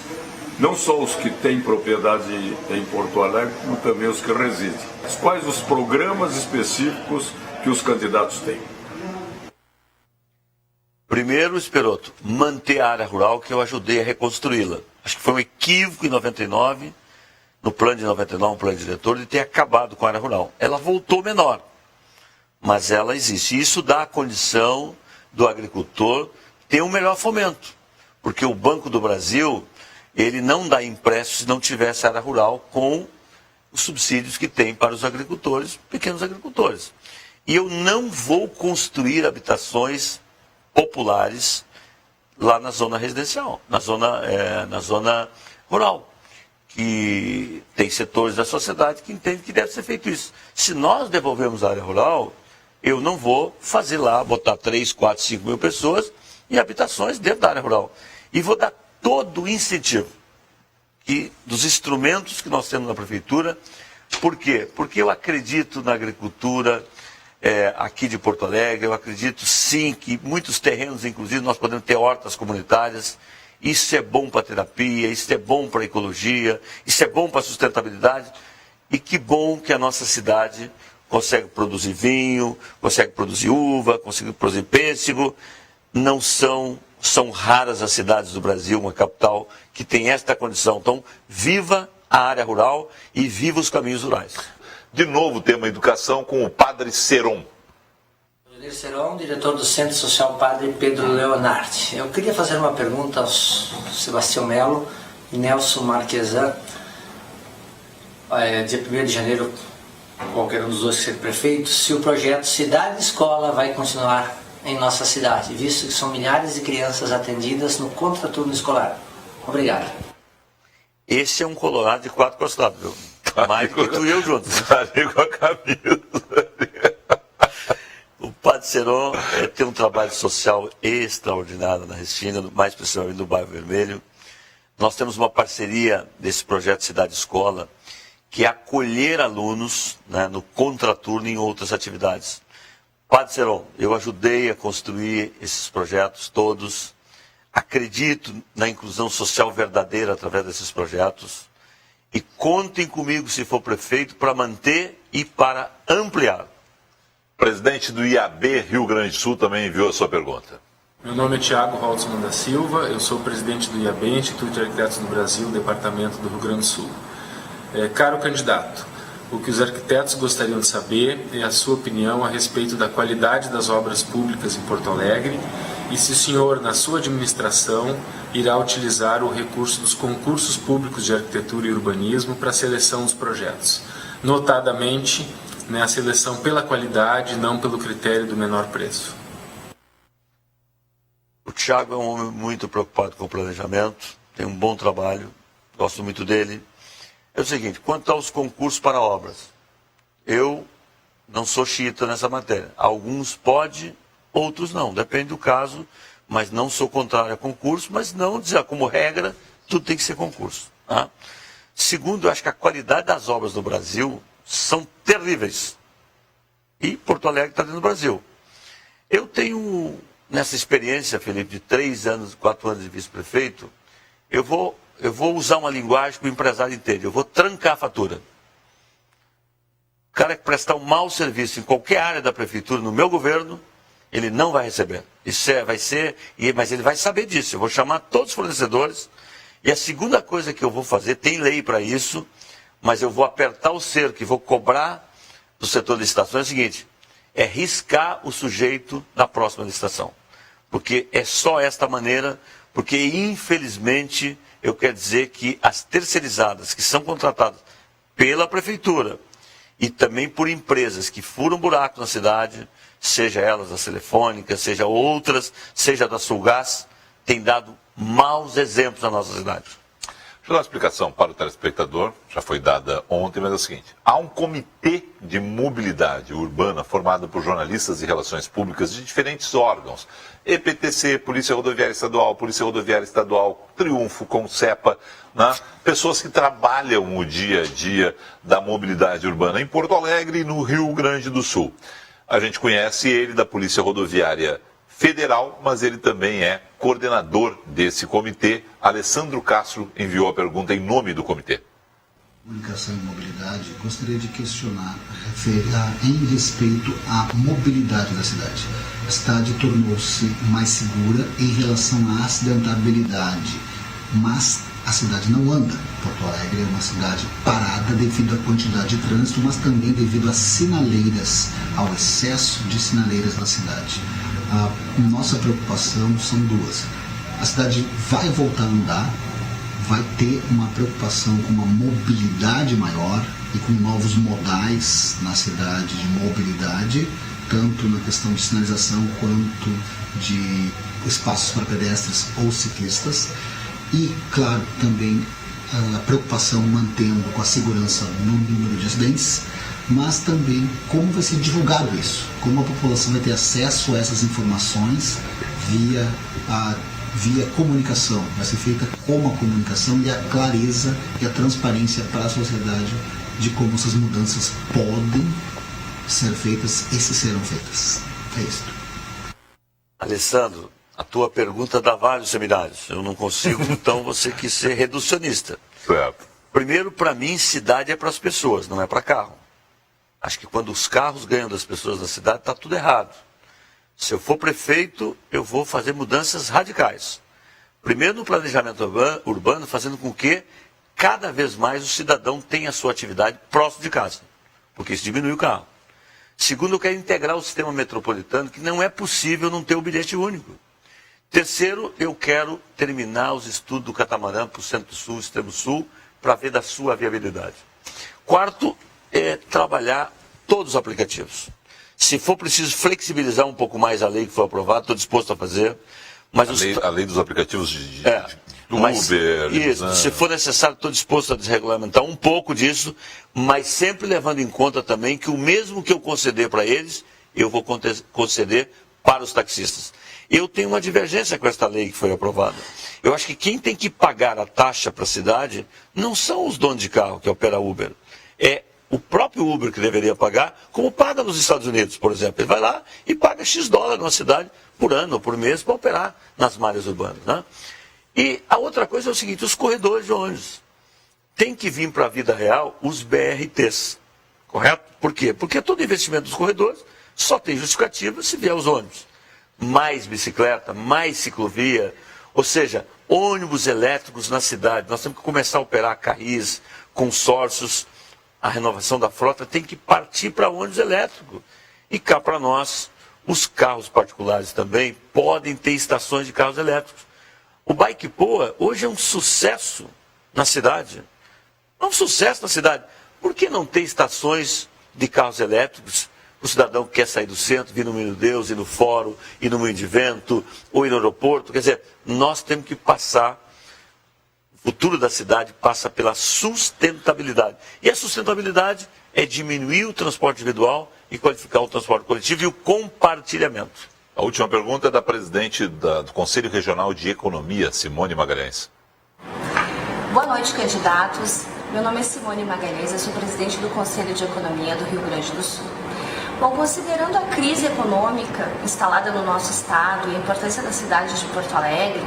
não só os que têm propriedade em Porto Alegre, como também os que residem. Quais os programas específicos que os candidatos têm? Primeiro, Perotto, manter a área rural, que eu ajudei a reconstruí-la. Acho que foi um equívoco em 99, no plano de 99, um plano diretor, de ter acabado com a área rural. Ela voltou menor, mas ela existe. Isso dá a condição do agricultor ter um melhor fomento, porque o Banco do Brasil, ele não dá empréstimo se não tivesse área rural com os subsídios que tem para os agricultores, pequenos agricultores. E eu não vou construir habitações populares lá na zona residencial, na zona rural, que tem setores da sociedade que entendem que deve ser feito isso. Se nós devolvermos a área rural, eu não vou fazer lá, botar 3, 4, 5 mil pessoas em habitações dentro da área rural. E vou dar todo o incentivo dos instrumentos que nós temos na prefeitura. Por quê? Porque eu acredito na agricultura aqui de Porto Alegre, eu acredito sim que muitos terrenos, inclusive, nós podemos ter hortas comunitárias. Isso é bom para a terapia, isso é bom para a ecologia, isso é bom para a sustentabilidade. E que bom que a nossa cidade consegue produzir vinho, consegue produzir uva, consegue produzir pêssego. Não são raras as cidades do Brasil, uma capital que tem esta condição. Então, viva a área rural e viva os caminhos rurais. De novo, tema educação com o Padre Seron. Seron, diretor do Centro Social Padre Pedro Leonardi. Eu queria fazer uma pergunta aos Sebastião Melo e Nelson Marquesan. Dia 1º de janeiro, qualquer um dos dois ser prefeito, se o projeto Cidade Escola vai continuar em nossa cidade, visto que são milhares de crianças atendidas no contraturno escolar. Obrigado. Esse é um colorado de 4 costados, viu? Mais que tu e eu juntos. Com a camisa. O Padre Seron tem um trabalho social extraordinário na Restinga, mais precisamente no Bairro Vermelho. Nós temos uma parceria desse projeto Cidade Escola, que é acolher alunos, né, no contraturno e em outras atividades. Padre Seron, eu ajudei a construir esses projetos todos. Acredito na inclusão social verdadeira através desses projetos. E contem comigo, se for prefeito, para manter e para ampliar. Presidente do IAB Rio Grande do Sul também enviou a sua pergunta. Meu nome é Tiago Holtzman da Silva, eu sou presidente do IAB, Instituto de Arquitetos do Brasil, Departamento do Rio Grande do Sul. Caro candidato, o que os arquitetos gostariam de saber é a sua opinião a respeito da qualidade das obras públicas em Porto Alegre e se o senhor, na sua administração, irá utilizar o recurso dos concursos públicos de arquitetura e urbanismo para a seleção dos projetos, notadamente a seleção pela qualidade e não pelo critério do menor preço. O Thiago é um homem muito preocupado com o planejamento, tem um bom trabalho, gosto muito dele. É o seguinte, quanto aos concursos para obras, eu não sou xiita nessa matéria. Alguns pode, outros não, depende do caso, mas não sou contrário a concurso, mas não dizer como regra, tudo tem que ser concurso. Tá? Segundo, eu acho que a qualidade das obras no Brasil são terríveis. E Porto Alegre está dentro do Brasil. Eu tenho, nessa experiência, Felipe, de 3 anos, 4 anos de vice-prefeito, eu vou usar uma linguagem que o empresário entende. Eu vou trancar a fatura. O cara que prestar um mau serviço em qualquer área da prefeitura, no meu governo, ele não vai receber. Isso vai ser, mas ele vai saber disso. Eu vou chamar todos os fornecedores. E a segunda coisa que eu vou fazer, tem lei para isso, mas eu vou apertar o cerco e vou cobrar do setor de licitações, é o seguinte, é riscar o sujeito na próxima licitação. Porque é só esta maneira, porque infelizmente eu quero dizer que as terceirizadas que são contratadas pela prefeitura e também por empresas que furam buraco na cidade, seja elas da Telefônica, seja outras, seja da Sulgás, têm dado maus exemplos na nossa cidade. Deixa eu dar uma explicação para o telespectador, já foi dada ontem, mas é o seguinte, há um comitê de mobilidade urbana formado por jornalistas e relações públicas de diferentes órgãos, EPTC, Polícia Rodoviária Estadual, Triunfo, Concepa, né? Pessoas que trabalham o dia a dia da mobilidade urbana em Porto Alegre e no Rio Grande do Sul. A gente conhece ele da Polícia Rodoviária Federal, mas ele também é coordenador desse comitê. Alessandro Castro enviou a pergunta em nome do comitê. Comunicação e mobilidade, gostaria de questionar em respeito à mobilidade da cidade. A cidade tornou-se mais segura em relação à acidentabilidade, mas a cidade não anda. Porto Alegre é uma cidade parada devido à quantidade de trânsito, mas também devido às sinaleiras, ao excesso de sinaleiras na cidade. A nossa preocupação são duas. A cidade vai voltar a andar, vai ter uma preocupação com uma mobilidade maior e com novos modais na cidade de mobilidade, tanto na questão de sinalização quanto de espaços para pedestres ou ciclistas. E, claro, também a preocupação mantendo com a segurança no número de acidentes, mas também como vai ser divulgado isso, como a população vai ter acesso a essas informações via comunicação, vai ser feita como a comunicação e a clareza e a transparência para a sociedade de como essas mudanças podem ser feitas e se serão feitas. É isso. Alessandro, a tua pergunta dá vários seminários. Eu não consigo, então você quis ser reducionista. Certo. Primeiro, para mim, cidade é para as pessoas, não é para carro. Acho que quando os carros ganham das pessoas da cidade, está tudo errado. Se eu for prefeito, eu vou fazer mudanças radicais. Primeiro, no planejamento urbano, fazendo com que cada vez mais o cidadão tenha a sua atividade próximo de casa, porque isso diminui o carro. Segundo, eu quero integrar o sistema metropolitano, que não é possível não ter o bilhete único. Terceiro, eu quero terminar os estudos do catamarã para o Centro-Sul, Extremo-Sul, para ver da sua viabilidade. Quarto, é trabalhar todos os aplicativos. Se for preciso flexibilizar um pouco mais a lei que foi aprovada, estou disposto a fazer. Mas a lei dos aplicativos de Uber. Isso, né? Se for necessário, estou disposto a desregulamentar um pouco disso, mas sempre levando em conta também que o mesmo que eu conceder para eles, eu vou conceder para os taxistas. Eu tenho uma divergência com esta lei que foi aprovada. Eu acho que quem tem que pagar a taxa para a cidade não são os donos de carro que operam Uber. É o próprio Uber que deveria pagar, como paga nos Estados Unidos, por exemplo. Ele vai lá e paga X dólar numa cidade por ano ou por mês para operar nas malhas urbanas, né? E a outra coisa é o seguinte, os corredores de ônibus. Tem que vir para a vida real os BRTs, correto? Por quê? Porque todo investimento dos corredores Só tem justificativa se vier os ônibus. Mais bicicleta, mais ciclovia, ou seja, ônibus elétricos na cidade. Nós temos que começar a operar carris, consórcios, a renovação da frota tem que partir para ônibus elétrico. E cá para nós, os carros particulares também podem ter estações de carros elétricos. O Bike Poa hoje é um sucesso na cidade. É um sucesso na cidade. Por que não ter estações de carros elétricos? O cidadão que quer sair do centro, vir no Menino Deus, ir no Fórum, ir no Moinho de Vento, ou ir no aeroporto. Quer dizer, nós temos que passar, o futuro da cidade passa pela sustentabilidade. E a sustentabilidade é diminuir o transporte individual e qualificar o transporte coletivo e o compartilhamento. A última pergunta é da presidente do Conselho Regional de Economia, Simone Magalhães. Boa noite, candidatos. Meu nome é Simone Magalhães, eu sou presidente do Conselho de Economia do Rio Grande do Sul. Bom, considerando a crise econômica instalada no nosso estado e a importância da cidade de Porto Alegre,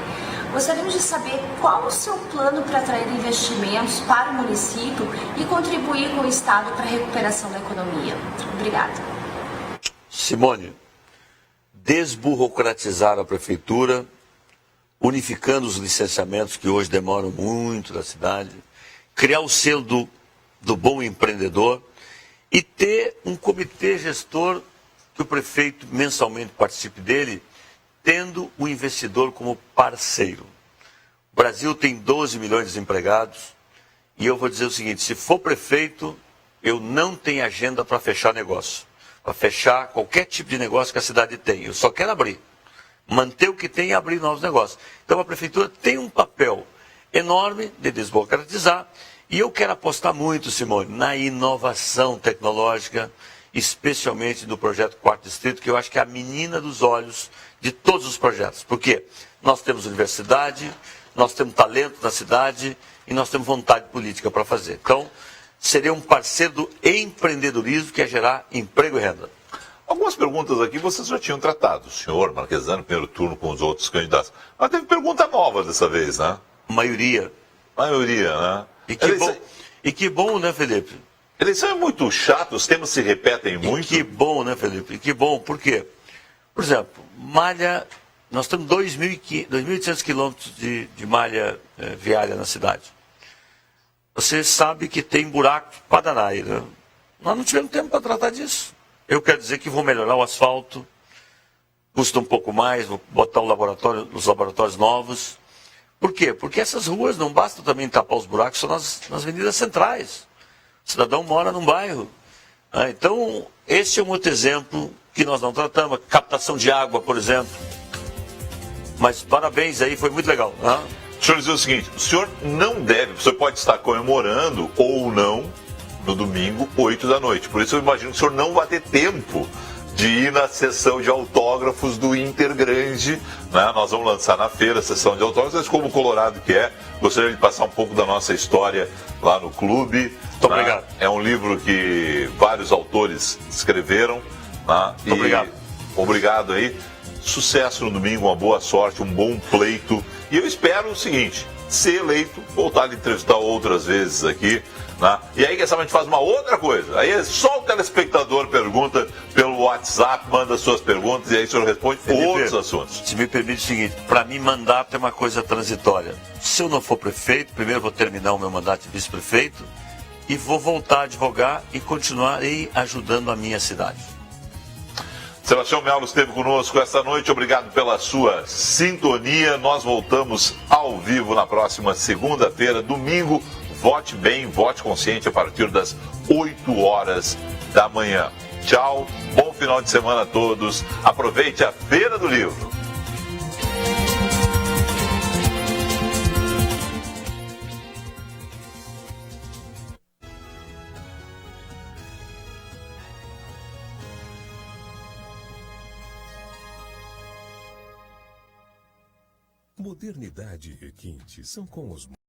gostaríamos de saber qual o seu plano para atrair investimentos para o município e contribuir com o estado para a recuperação da economia. Obrigada. Simone, desburocratizar a prefeitura, unificando os licenciamentos que hoje demoram muito da cidade, criar o selo do bom empreendedor e ter um comitê gestor que o prefeito mensalmente participe dele, tendo o investidor como parceiro. O Brasil tem 12 milhões de desempregados e eu vou dizer o seguinte, se for prefeito, eu não tenho agenda para fechar negócio, para fechar qualquer tipo de negócio que a cidade tem. Eu só quero abrir, manter o que tem e abrir novos negócios. Então a prefeitura tem um papel enorme de desburocratizar. E eu quero apostar muito, Simone, na inovação tecnológica, especialmente no projeto Quarto Distrito, que eu acho que é a menina dos olhos de todos os projetos. Por quê? Nós temos universidade, nós temos talento na cidade e nós temos vontade política para fazer. Então, seria um parceiro do empreendedorismo que é gerar emprego e renda. Algumas perguntas aqui vocês já tinham tratado, o senhor Marquesano, primeiro turno com os outros candidatos. Mas teve pergunta nova dessa vez, né? Maioria, né? E que bom, né, Felipe? Eleição é muito chato, os temas se repetem muito. E que bom, né, Felipe? E que bom, por quê? Por exemplo, malha, nós temos 2.800 quilômetros de malha viária na cidade. Você sabe que tem buraco para danar, né? Nós não tivemos tempo para tratar disso. Eu quero dizer que vou melhorar o asfalto, custa um pouco mais, vou botar os laboratórios novos. Por quê? Porque essas ruas não basta também tapar os buracos só nas avenidas centrais. O cidadão mora num bairro. Então, esse é um outro exemplo que nós não tratamos. Captação de água, por exemplo. Mas parabéns aí, foi muito legal. Deixa eu dizer o seguinte, o senhor não deve, o senhor pode estar comemorando ou não no domingo, 8 da noite. Por isso eu imagino que o senhor não vai ter tempo de ir na sessão de autógrafos do Intergrande, né? Nós vamos lançar na feira a sessão de autógrafos, mas como colorado que é, gostaria de passar um pouco da nossa história lá no clube. Muito obrigado. É um livro que vários autores escreveram. Né? Muito obrigado. Obrigado aí. Sucesso no domingo, uma boa sorte, um bom pleito. E eu espero o seguinte, ser eleito, voltar a entrevistar outras vezes aqui. Né? E aí, quem sabe, a gente faz uma outra coisa. Aí é só o telespectador pergunta pelo WhatsApp, manda suas perguntas e aí o senhor responde outros assuntos. Se me permite o seguinte, para mim mandato é uma coisa transitória. Se eu não for prefeito, primeiro vou terminar o meu mandato de vice-prefeito e vou voltar a advogar e continuar aí ajudando a minha cidade. Sebastião Melo esteve conosco esta noite, obrigado pela sua sintonia. Nós voltamos ao vivo na próxima segunda-feira, domingo. Vote bem, vote consciente a partir das 8 horas da manhã. Tchau, bom final de semana a todos. Aproveite a Feira do Livro. Modernidade e requinte são com os